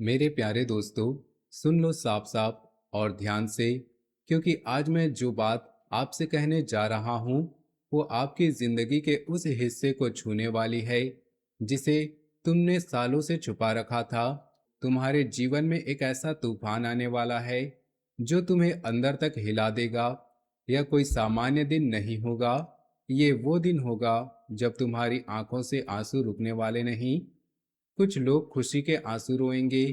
मेरे प्यारे दोस्तों, सुन लो साफ साफ और ध्यान से, क्योंकि आज मैं जो बात आपसे कहने जा रहा हूँ वो आपकी जिंदगी के उस हिस्से को छूने वाली है जिसे तुमने सालों से छुपा रखा था। तुम्हारे जीवन में एक ऐसा तूफान आने वाला है जो तुम्हें अंदर तक हिला देगा। यह कोई सामान्य दिन नहीं होगा। ये वो दिन होगा जब तुम्हारी आंखों से आंसू रुकने वाले नहीं। कुछ लोग खुशी के आंसू रोएंगे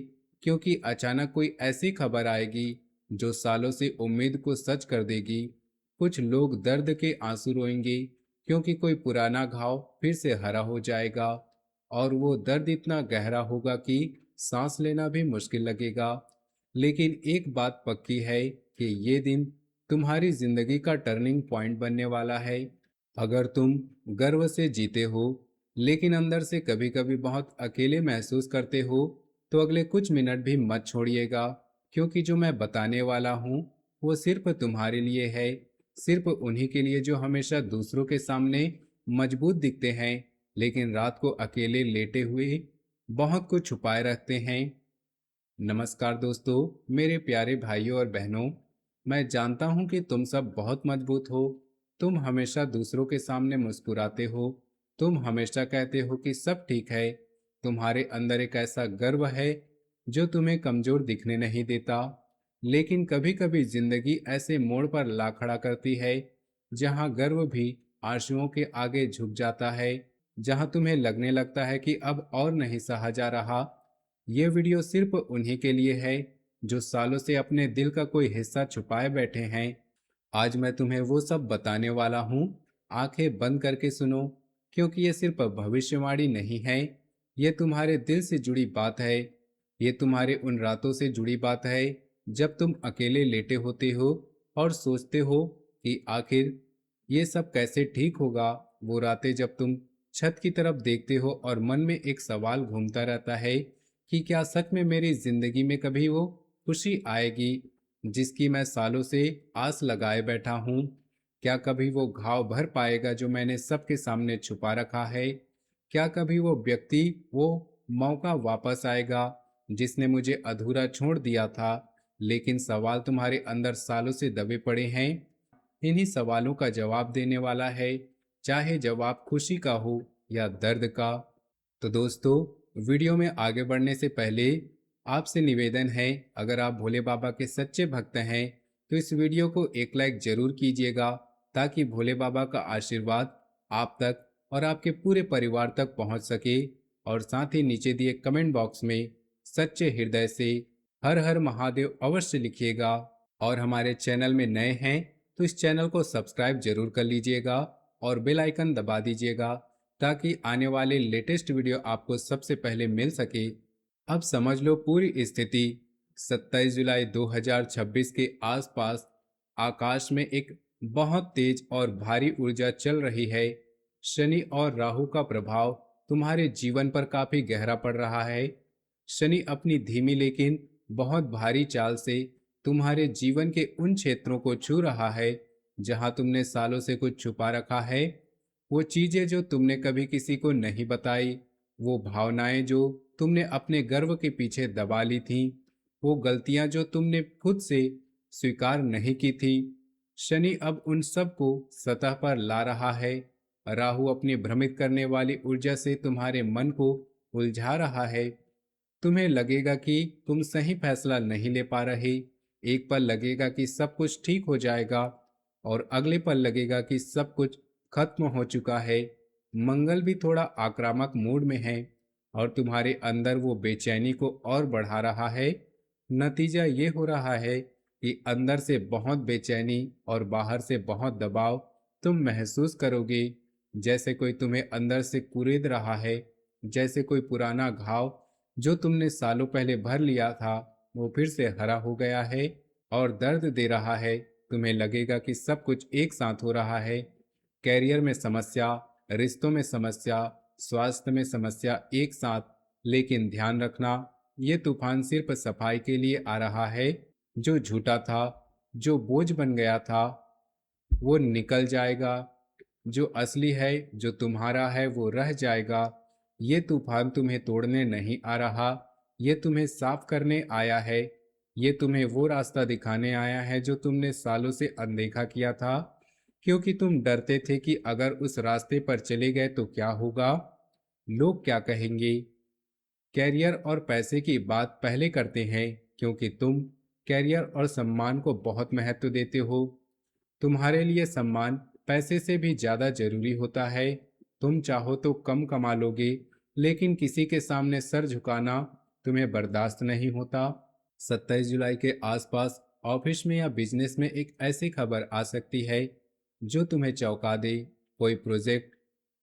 क्योंकि अचानक कोई ऐसी खबर आएगी जो सालों से उम्मीद को सच कर देगी। कुछ लोग दर्द के आंसू रोएंगे क्योंकि कोई पुराना घाव फिर से हरा हो जाएगा, और वो दर्द इतना गहरा होगा कि सांस लेना भी मुश्किल लगेगा। लेकिन एक बात पक्की है कि ये दिन तुम्हारी जिंदगी का टर्निंग पॉइंट बनने वाला है। अगर तुम गर्व से जीते हो लेकिन अंदर से कभी कभी बहुत अकेले महसूस करते हो, तो अगले कुछ मिनट भी मत छोड़िएगा, क्योंकि जो मैं बताने वाला हूँ वो सिर्फ तुम्हारे लिए है। सिर्फ उन्हीं के लिए जो हमेशा दूसरों के सामने मजबूत दिखते हैं लेकिन रात को अकेले लेटे हुए बहुत कुछ छुपाए रखते हैं। नमस्कार दोस्तों, मेरे प्यारे भाइयों और बहनों। मैं जानता हूं कि तुम सब बहुत मजबूत हो। तुम हमेशा दूसरों के सामने मुस्कुराते हो। तुम हमेशा कहते हो कि सब ठीक है। तुम्हारे अंदर एक ऐसा गर्व है जो तुम्हें कमजोर दिखने नहीं देता। लेकिन कभी कभी जिंदगी ऐसे मोड़ पर ला खड़ा करती है जहां गर्व भी आंसुओं के आगे झुक जाता है, जहां तुम्हें लगने लगता है कि अब और नहीं सहा जा रहा। ये वीडियो सिर्फ उन्हीं के लिए है जो सालों से अपने दिल का कोई हिस्सा छुपाए बैठे हैं। आज मैं तुम्हें वो सब बताने वाला हूँ। आंखें बंद करके सुनो, क्योंकि ये सिर्फ भविष्यवाणी नहीं है। ये तुम्हारे दिल से जुड़ी बात है। ये तुम्हारे उन रातों से जुड़ी बात है जब तुम अकेले लेटे होते हो और सोचते हो कि आखिर ये सब कैसे ठीक होगा। वो रातें जब तुम छत की तरफ देखते हो और मन में एक सवाल घूमता रहता है कि क्या सच में मेरी जिंदगी में कभी वो खुशी आएगी जिसकी मैं सालों से आस लगाए बैठा हूँ। क्या कभी वो घाव भर पाएगा जो मैंने सबके सामने छुपा रखा है। क्या कभी वो व्यक्ति, वो मौका वापस आएगा जिसने मुझे अधूरा छोड़ दिया था। लेकिन सवाल तुम्हारे अंदर सालों से दबे पड़े हैं। इन्हीं सवालों का जवाब देने वाला है, चाहे जवाब खुशी का हो या दर्द का। तो दोस्तों, वीडियो में आगे बढ़ने से पहले आपसे निवेदन है, अगर आप भोले बाबा के सच्चे भक्त हैं तो इस वीडियो को एक लाइक जरूर कीजिएगा, ताकि भोले बाबा का आशीर्वाद आप तक और आपके पूरे परिवार तक पहुंच सके। और साथ ही नीचे दिए कमेंट बॉक्स में सच्चे हृदय से हर हर महादेव अवश्य लिखिएगा। और हमारे चैनल में नए हैं तो इस चैनल को सब्सक्राइब जरूर कर लीजिएगा और बेल आइकन दबा दीजिएगा, ताकि आने वाले लेटेस्ट वीडियो आपको सबसे पहले मिल सके। अब समझ लो पूरी स्थिति। 27 जुलाई 2026 के आसपास आकाश में एक बहुत तेज और भारी ऊर्जा चल रही है। शनि और राहु का प्रभाव तुम्हारे जीवन पर काफी गहरा पड़ रहा है। शनि अपनी धीमी लेकिन बहुत भारी चाल से तुम्हारे जीवन के उन क्षेत्रों को छू रहा है जहां तुमने सालों से कुछ छुपा रखा है। वो चीजें जो तुमने कभी किसी को नहीं बताई, वो भावनाएं जो तुमने अपने गर्व के पीछे दबा ली थी, वो गलतियां जो तुमने खुद से स्वीकार नहीं की थी। शनि अब उन सब को सतह पर ला रहा है। राहु अपनी भ्रमित करने वाली ऊर्जा से तुम्हारे मन को उलझा रहा है। तुम्हें लगेगा कि तुम सही फैसला नहीं ले पा रहे। एक पल लगेगा कि सब कुछ ठीक हो जाएगा और अगले पल लगेगा कि सब कुछ खत्म हो चुका है। मंगल भी थोड़ा आक्रामक मूड में है और तुम्हारे अंदर वो बेचैनी को और बढ़ा रहा है। नतीजा ये हो रहा है कि अंदर से बहुत बेचैनी और बाहर से बहुत दबाव तुम महसूस करोगे, जैसे कोई तुम्हें अंदर से कुरेद रहा है, जैसे कोई पुराना घाव जो तुमने सालों पहले भर लिया था वो फिर से हरा हो गया है और दर्द दे रहा है। तुम्हें लगेगा कि सब कुछ एक साथ हो रहा है। कैरियर में समस्या, रिश्तों में समस्या, स्वास्थ्य में समस्या एक साथ। लेकिन ध्यान रखना, ये तूफान सिर्फ सफाई के लिए आ रहा है। जो झूठा था, जो बोझ बन गया था, वो निकल जाएगा। जो असली है, जो तुम्हारा है, वो रह जाएगा। ये तूफान तुम्हें तोड़ने नहीं आ रहा, ये तुम्हें साफ करने आया है। ये तुम्हें वो रास्ता दिखाने आया है जो तुमने सालों से अनदेखा किया था, क्योंकि तुम डरते थे कि अगर उस रास्ते पर चले गए तो क्या होगा, लोग क्या कहेंगे। कैरियर और पैसे की बात पहले करते हैं, क्योंकि तुम कैरियर और सम्मान को बहुत महत्व देते हो। तुम्हारे लिए सम्मान पैसे से भी ज्यादा जरूरी होता है। तुम चाहो तो कम कमा लोगे, लेकिन किसी के सामने सर झुकाना तुम्हें बर्दाश्त नहीं होता। 27 जुलाई के आसपास ऑफिस में या बिजनेस में एक ऐसी खबर आ सकती है जो तुम्हें चौंका दे। कोई प्रोजेक्ट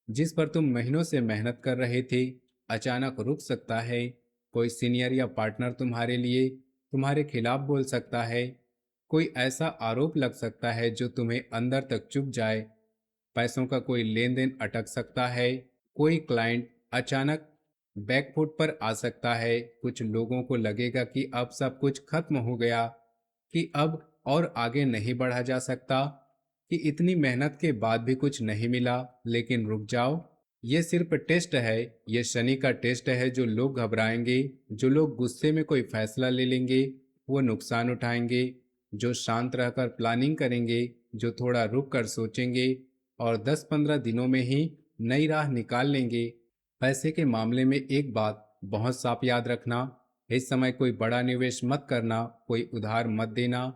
जिस पर तुम महीनों से मेहनत कर रहे थे अचानक रुक सकता है। कोई सीनियर या पार्टनर तुम्हारे लिए तुम्हारे खिलाफ बोल सकता है। कोई ऐसा आरोप लग सकता है जो तुम्हें अंदर तक चुभ जाए। पैसों का कोई लेन देन अटक सकता है। कोई क्लाइंट अचानक बैकफुट पर आ सकता है। कुछ लोगों को लगेगा कि अब सब कुछ खत्म हो गया, कि अब और आगे नहीं बढ़ा जा सकता, कि इतनी मेहनत के बाद भी कुछ नहीं मिला। लेकिन रुक जाओ, ये सिर्फ टेस्ट है। ये शनि का टेस्ट है। जो लोग घबराएंगे, जो लोग गुस्से में कोई फैसला ले लेंगे, वो नुकसान उठाएंगे। जो शांत रहकर प्लानिंग करेंगे, जो थोड़ा रुक कर सोचेंगे और 10-15 दिनों में ही नई राह निकाल लेंगे। पैसे के मामले में एक बात बहुत साफ याद रखना, इस समय कोई बड़ा निवेश मत करना, कोई उधार मत देना,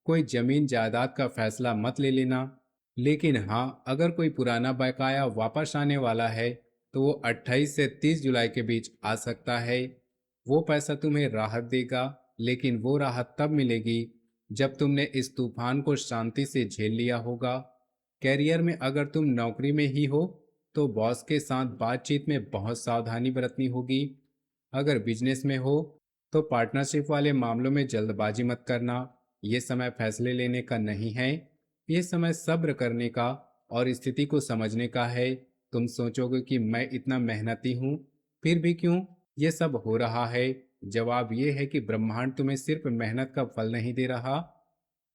कोई जमीन जायदाद का फैसला मत ले लेना। लेकिन हाँ, अगर कोई पुराना बकाया वापस आने वाला है तो वो 28 से 30 जुलाई के बीच आ सकता है। वो पैसा तुम्हें राहत देगा, लेकिन वो राहत तब मिलेगी जब तुमने इस तूफान को शांति से झेल लिया होगा। कैरियर में अगर तुम नौकरी में ही हो तो बॉस के साथ बातचीत में बहुत सावधानी बरतनी होगी। अगर बिजनेस में हो तो पार्टनरशिप वाले मामलों में जल्दबाजी मत करना। ये समय फैसले लेने का नहीं है, ये समय सब्र करने का और स्थिति को समझने का है। तुम सोचोगे कि मैं इतना मेहनती हूँ, फिर भी क्यों ये सब हो रहा है। जवाब ये है कि ब्रह्मांड तुम्हें सिर्फ मेहनत का फल नहीं दे रहा,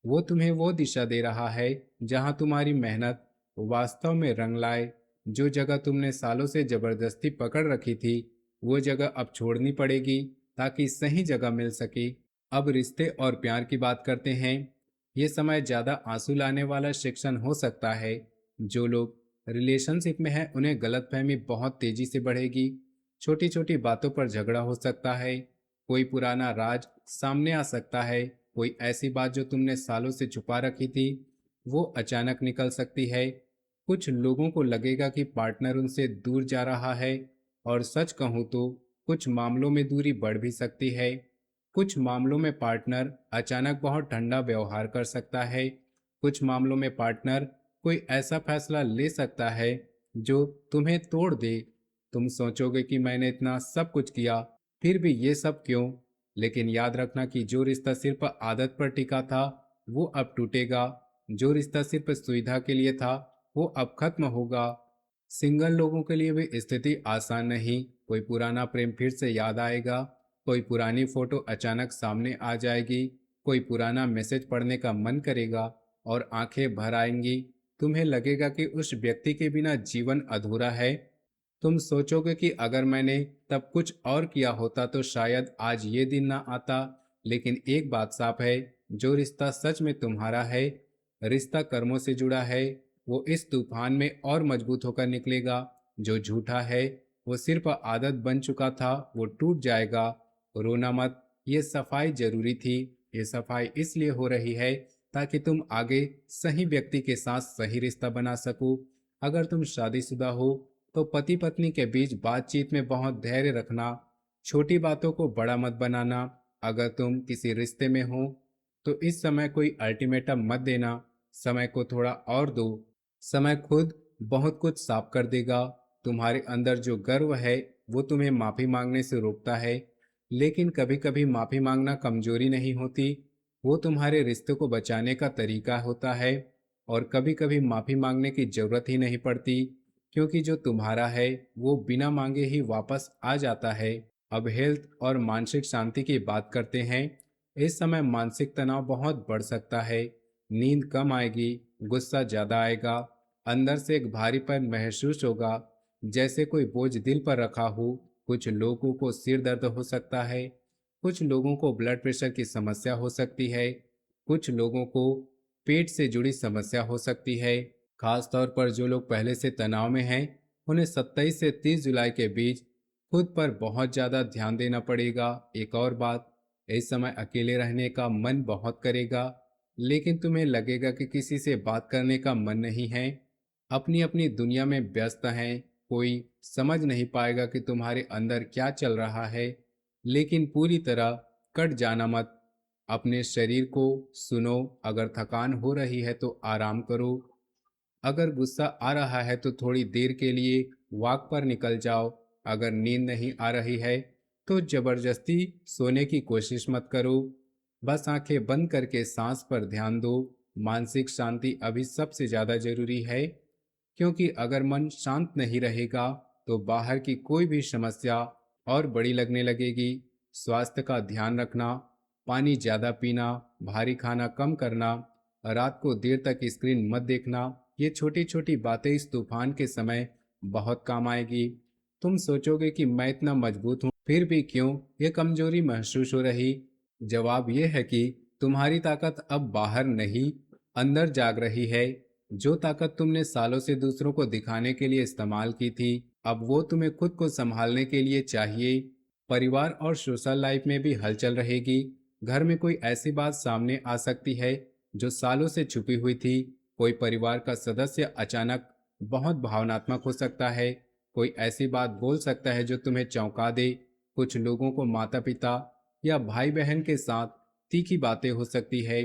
वो तुम्हें वो दिशा दे रहा है जहां तुम्हारी मेहनत वास्तव में रंग लाए। जो जगह तुमने सालों से जबरदस्ती पकड़ रखी थी, वो जगह अब छोड़नी पड़ेगी ताकि सही जगह मिल सके। अब रिश्ते और प्यार की बात करते हैं। ये समय ज्यादा आंसू लाने वाला सेक्शन हो सकता है। जो लोग रिलेशनशिप में हैं उन्हें गलतफहमी बहुत तेजी से बढ़ेगी। छोटी छोटी बातों पर झगड़ा हो सकता है। कोई पुराना राज सामने आ सकता है। कोई ऐसी बात जो तुमने सालों से छुपा रखी थी वो अचानक निकल सकती है। कुछ लोगों को लगेगा कि पार्टनर उनसे दूर जा रहा है, और सच कहूं तो कुछ मामलों में दूरी बढ़ भी सकती है। कुछ मामलों में पार्टनर अचानक बहुत ठंडा व्यवहार कर सकता है। कुछ मामलों में पार्टनर कोई ऐसा फैसला ले सकता है जो तुम्हें तोड़ दे। तुम सोचोगे कि मैंने इतना सब कुछ किया, फिर भी ये सब क्यों। लेकिन याद रखना कि जो रिश्ता सिर्फ आदत पर टिका था वो अब टूटेगा। जो रिश्ता सिर्फ सुविधा के लिए था वो अब खत्म होगा। सिंगल लोगों के लिए भी स्थिति आसान नहीं। कोई पुराना प्रेम फिर से याद आएगा। कोई पुरानी फोटो अचानक सामने आ जाएगी। कोई पुराना मैसेज पढ़ने का मन करेगा और आंखें भर आएंगी। तुम्हें लगेगा कि उस व्यक्ति के बिना जीवन अधूरा है। तुम सोचोगे कि अगर मैंने तब कुछ और किया होता तो शायद आज ये दिन ना आता। लेकिन एक बात साफ है, जो रिश्ता सच में तुम्हारा है, रिश्ता कर्मों से जुड़ा है, वो इस तूफान में और मजबूत होकर निकलेगा। जो झूठा है वो सिर्फ आदत बन चुका था, वो टूट जाएगा। रोना मत, ये सफाई जरूरी थी। ये सफाई इसलिए हो रही है ताकि तुम आगे सही व्यक्ति के साथ सही रिश्ता बना सको। अगर तुम शादीशुदा हो तो पति पत्नी के बीच बातचीत में बहुत धैर्य रखना। छोटी बातों को बड़ा मत बनाना। अगर तुम किसी रिश्ते में हो तो इस समय कोई अल्टीमेटम मत देना। समय को थोड़ा और दो। समय खुद बहुत कुछ साफ कर देगा। तुम्हारे अंदर जो गर्व है वो तुम्हें माफी मांगने से रोकता है, लेकिन कभी कभी माफी मांगना कमजोरी नहीं होती, वो तुम्हारे रिश्ते को बचाने का तरीका होता है। और कभी कभी माफी मांगने की जरूरत ही नहीं पड़ती, क्योंकि जो तुम्हारा है वो बिना मांगे ही वापस आ जाता है। अब हेल्थ और मानसिक शांति की बात करते हैं। इस समय मानसिक तनाव बहुत बढ़ सकता है। नींद कम आएगी, गुस्सा ज्यादा आएगा, अंदर से एक भारीपन महसूस होगा, जैसे कोई बोझ दिल पर रखा हो। कुछ लोगों को सिर दर्द हो सकता है, कुछ लोगों को ब्लड प्रेशर की समस्या हो सकती है, कुछ लोगों को पेट से जुड़ी समस्या हो सकती है। खास तौर पर जो लोग पहले से तनाव में हैं, उन्हें 27 से 30 जुलाई के बीच खुद पर बहुत ज़्यादा ध्यान देना पड़ेगा। एक और बात, इस समय अकेले रहने का मन बहुत करेगा, लेकिन तुम्हें लगेगा कि किसी से बात करने का मन नहीं है। अपनी अपनी दुनिया में व्यस्त हैं, कोई समझ नहीं पाएगा कि तुम्हारे अंदर क्या चल रहा है। लेकिन पूरी तरह कट जाना मत। अपने शरीर को सुनो। अगर थकान हो रही है तो आराम करो। अगर गुस्सा आ रहा है तो थोड़ी देर के लिए वॉक पर निकल जाओ। अगर नींद नहीं आ रही है तो जबरदस्ती सोने की कोशिश मत करो। बस आंखें बंद करके सांस पर ध्यान दो। मानसिक शांति अभी सबसे ज्यादा जरूरी है, क्योंकि अगर मन शांत नहीं रहेगा तो बाहर की कोई भी समस्या और बड़ी लगने लगेगी। स्वास्थ्य का ध्यान रखना, पानी ज्यादा पीना, भारी खाना कम करना, रात को देर तक स्क्रीन मत देखना, ये छोटी छोटी बातें इस तूफान के समय बहुत काम आएगी। तुम सोचोगे कि मैं इतना मजबूत हूँ फिर भी क्यों ये कमजोरी महसूस हो रही। जवाब ये है कि तुम्हारी ताकत अब बाहर नहीं, अंदर जाग रही है। जो ताकत तुमने सालों से दूसरों को दिखाने के लिए इस्तेमाल की थी, अब वो तुम्हें खुद को संभालने के लिए चाहिए। परिवार और सोशल लाइफ में भी हलचल रहेगी। घर में कोई ऐसी बात सामने आ सकती है जो सालों से छुपी हुई थी। कोई परिवार का सदस्य अचानक बहुत भावनात्मक हो सकता है। कोई ऐसी बात बोल सकता है जो तुम्हें चौंका दे। कुछ लोगों को माता पिता या भाई बहन के साथ तीखी बातें हो सकती है,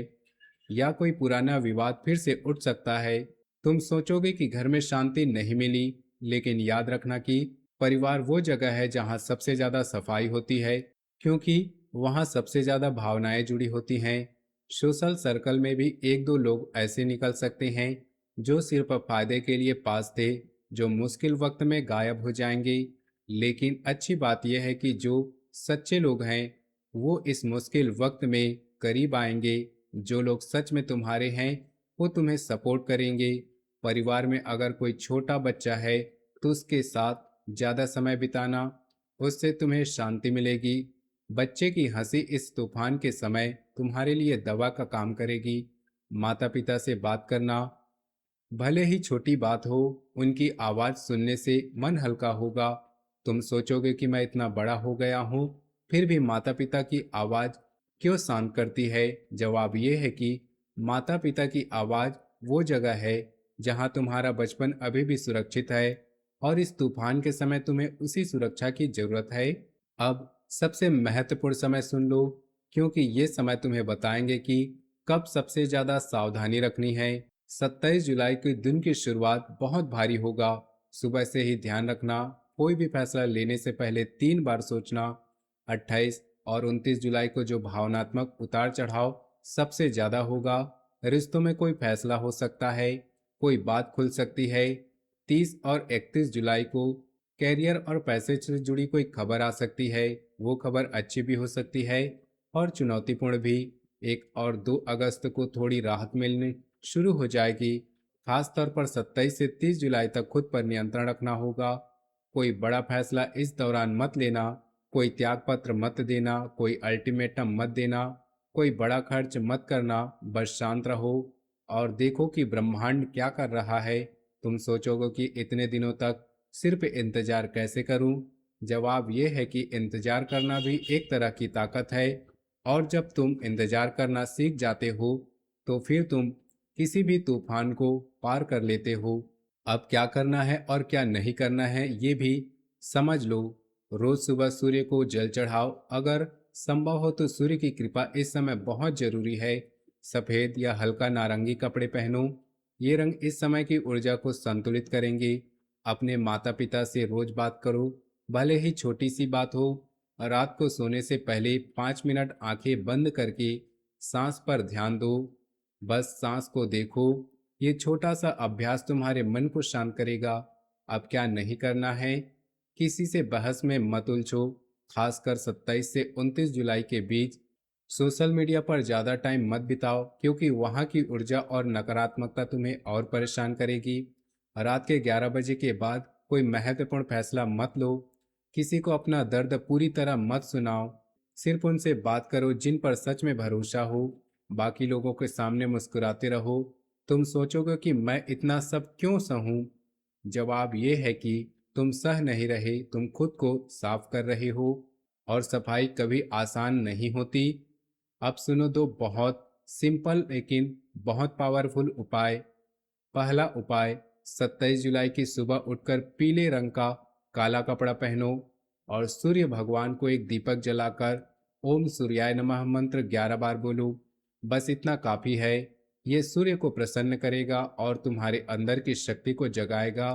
या कोई पुराना विवाद फिर से उठ सकता है। तुम सोचोगे कि घर में शांति नहीं मिली, लेकिन याद रखना कि परिवार वो जगह है जहाँ सबसे ज्यादा सफाई होती है, क्योंकि वहाँ सबसे ज्यादा भावनाएं जुड़ी होती हैं। सोशल सर्कल में भी एक दो लोग ऐसे निकल सकते हैं जो सिर्फ फायदे के लिए पास थे, जो मुश्किल वक्त में गायब हो जाएंगे। लेकिन अच्छी बात यह है कि जो सच्चे लोग हैं वो इस मुश्किल वक्त में करीब आएंगे। जो लोग सच में तुम्हारे हैं वो तुम्हें सपोर्ट करेंगे। परिवार में अगर कोई छोटा बच्चा है तो उसके साथ ज्यादा समय बिताना, उससे तुम्हें शांति मिलेगी। बच्चे की हंसी इस तूफान के समय तुम्हारे लिए दवा का काम करेगी। माता पिता से बात करना, भले ही छोटी बात हो, उनकी आवाज सुनने से मन हल्का होगा। तुम सोचोगे कि मैं इतना बड़ा हो गया हूँ फिर भी माता पिता की आवाज क्यों शांत करती है। जवाब ये है कि माता पिता की आवाज वो जगह है जहाँ तुम्हारा बचपन अभी भी सुरक्षित है, और इस तूफान के समय तुम्हें उसी सुरक्षा की जरूरत है। अब सबसे महत्वपूर्ण समय सुन लो, क्योंकि ये समय तुम्हें बताएंगे कि कब सबसे ज्यादा सावधानी रखनी है। 27 जुलाई के दिन की शुरुआत बहुत भारी होगा। सुबह से ही ध्यान रखना, कोई भी फैसला लेने से पहले 3 बार सोचना। 28 और 29 जुलाई को जो भावनात्मक उतार चढ़ाव सबसे ज्यादा होगा। रिश्तों में कोई फैसला हो सकता है, कोई बात खुल सकती है। 30 और 31 जुलाई को कैरियर और पैसे से जुड़ी कोई खबर आ सकती है। वो खबर अच्छी भी हो सकती है और चुनौतीपूर्ण भी। 1 और 2 अगस्त को थोड़ी राहत मिलने शुरू हो जाएगी। खास तौर पर 27 से 30 जुलाई तक खुद पर नियंत्रण रखना होगा। कोई बड़ा फैसला इस दौरान मत लेना। कोई त्याग पत्र मत देना, कोई अल्टीमेटम मत देना, कोई बड़ा खर्च मत करना। बस शांत रहो और देखो कि ब्रह्मांड क्या कर रहा है। तुम सोचोगे कि इतने दिनों तक सिर्फ इंतजार कैसे करूं? जवाब यह है कि इंतजार करना भी एक तरह की ताकत है, और जब तुम इंतजार करना सीख जाते हो तो फिर तुम किसी भी तूफान को पार कर लेते हो। अब क्या करना है और क्या नहीं करना है ये भी समझ लो। रोज सुबह सूर्य को जल चढ़ाओ। अगर संभव हो तो सूर्य की कृपा इस समय बहुत जरूरी है। सफेद या हल्का नारंगी कपड़े पहनो, ये रंग इस समय की ऊर्जा को संतुलित करेंगे। अपने माता पिता से रोज बात करो, भले ही छोटी सी बात हो। रात को सोने से पहले 5 मिनट आंखें बंद करके सांस पर ध्यान दो। बस सांस को देखो। ये छोटा सा अभ्यास तुम्हारे मन को शांत करेगा। अब क्या नहीं करना है? किसी से बहस में मत उलझो, खासकर 27 से 29 जुलाई के बीच। सोशल मीडिया पर ज़्यादा टाइम मत बिताओ, क्योंकि वहाँ की ऊर्जा और नकारात्मकता तुम्हें और परेशान करेगी। रात के 11 बजे के बाद कोई महत्वपूर्ण फैसला मत लो। किसी को अपना दर्द पूरी तरह मत सुनाओ। सिर्फ उनसे बात करो जिन पर सच में भरोसा हो। बाकी लोगों के सामने मुस्कुराते रहो। तुम सोचोगे कि मैं इतना सब क्यों सहूं? जवाब ये है कि तुम सह नहीं रहे, तुम खुद को साफ कर रहे हो। और सफाई कभी आसान नहीं होती। अब सुनो दो बहुत सिंपल लेकिन बहुत पावरफुल उपाय। पहला उपाय, 27 जुलाई की सुबह उठकर पीले रंग का काला कपड़ा पहनो और सूर्य भगवान को एक दीपक जलाकर ओम सूर्याय नमः मंत्र 11 बार बोलो। बस इतना काफी है। ये सूर्य को प्रसन्न करेगा और तुम्हारे अंदर की शक्ति को जगाएगा।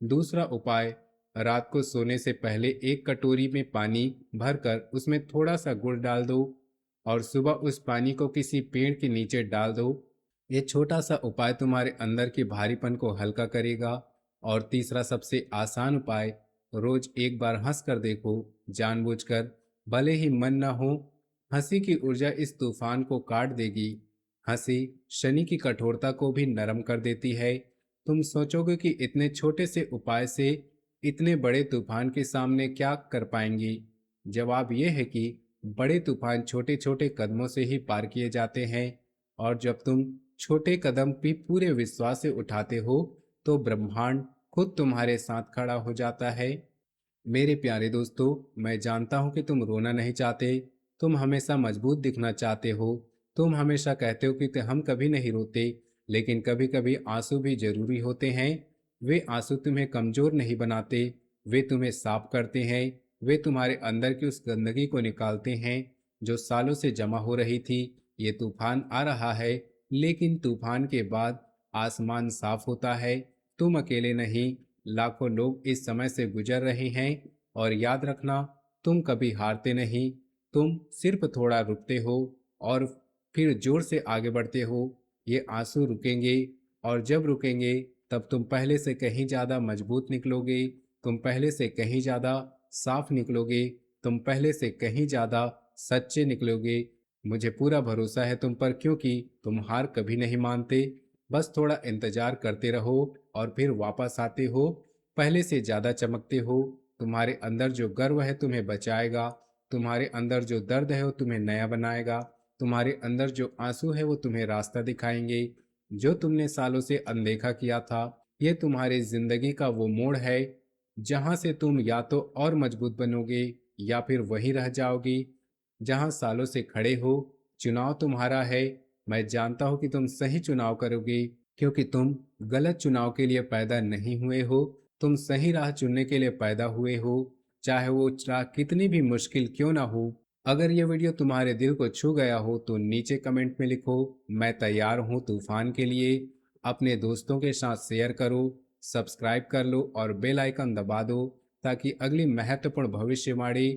दूसरा उपाय, रात को सोने से पहले एक कटोरी में पानी भरकर उसमें थोड़ा सा गुड़ डाल दो और सुबह उस पानी को किसी पेड़ के नीचे डाल दो। ये छोटा सा उपाय तुम्हारे अंदर के भारीपन को हल्का करेगा। और तीसरा सबसे आसान उपाय, रोज एक बार हंस कर देखो, जानबूझकर, भले ही मन ना हो। हंसी की ऊर्जा इस तूफान को काट देगी। हंसी शनि की कठोरता को भी नरम कर देती है। तुम सोचोगे कि इतने छोटे से उपाय से इतने बड़े तूफान के सामने क्या कर पाएंगी? जवाब यह है कि बड़े तूफान छोटे छोटे कदमों से ही पार किए जाते हैं। और जब तुम छोटे कदम भी पूरे विश्वास से उठाते हो तो ब्रह्मांड खुद तुम्हारे साथ खड़ा हो जाता है। मेरे प्यारे दोस्तों, मैं जानता हूं कि तुम रोना नहीं चाहते। तुम हमेशा मजबूत दिखना चाहते हो। तुम हमेशा कहते हो कि हम कभी नहीं रोते, लेकिन कभी कभी आंसू भी जरूरी होते हैं। वे आंसू तुम्हें कमजोर नहीं बनाते, वे तुम्हें साफ करते हैं। वे तुम्हारे अंदर की उस गंदगी को निकालते हैं जो सालों से जमा हो रही थी। ये तूफान आ रहा है, लेकिन तूफान के बाद आसमान साफ होता है। तुम अकेले नहीं, लाखों लोग इस समय से गुजर रहे हैं। और याद रखना, तुम कभी हारते नहीं, तुम सिर्फ थोड़ा रुकते हो और फिर जोर से आगे बढ़ते हो। ये आंसू रुकेंगे, और जब रुकेंगे तब तुम पहले से कहीं ज़्यादा मजबूत निकलोगे। तुम पहले से कहीं ज़्यादा साफ निकलोगे। तुम पहले से कहीं ज़्यादा सच्चे निकलोगे। मुझे पूरा भरोसा है तुम पर, क्योंकि तुम हार कभी नहीं मानते। बस थोड़ा इंतजार करते रहो और फिर वापस आते हो, पहले से ज्यादा चमकते हो। तुम्हारे अंदर जो गर्व है तुम्हें बचाएगा। तुम्हारे अंदर जो दर्द है वो तुम्हें नया बनाएगा। तुम्हारे अंदर जो आंसू है वो तुम्हें रास्ता दिखाएंगे जो तुमने सालों से अनदेखा किया था। ये तुम्हारी जिंदगी का वो मोड़ है जहां से तुम या तो और मजबूत बनोगे या फिर वहीं रह जाओगी जहां सालों से खड़े हो। चुनाव तुम्हारा है। मैं जानता हूं कि तुम सही चुनाव करोगे, क्योंकि तुम गलत चुनाव के लिए पैदा नहीं हुए हो। तुम सही राह चुनने के लिए पैदा हुए हो, चाहे वो राह कितनी भी मुश्किल क्यों ना हो। अगर ये वीडियो तुम्हारे दिल को छू गया हो तो नीचे कमेंट में लिखो, मैं तैयार हूँ तूफान के लिए। अपने दोस्तों के साथ शेयर करो, सब्सक्राइब कर लो और बेल आइकन दबा दो, ताकि अगली महत्वपूर्ण भविष्यवाणी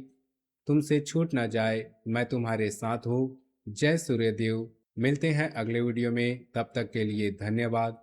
तुमसे छूट ना जाए। मैं तुम्हारे साथ हूँ। जय सूर्यदेव। मिलते हैं अगले वीडियो में, तब तक के लिए धन्यवाद।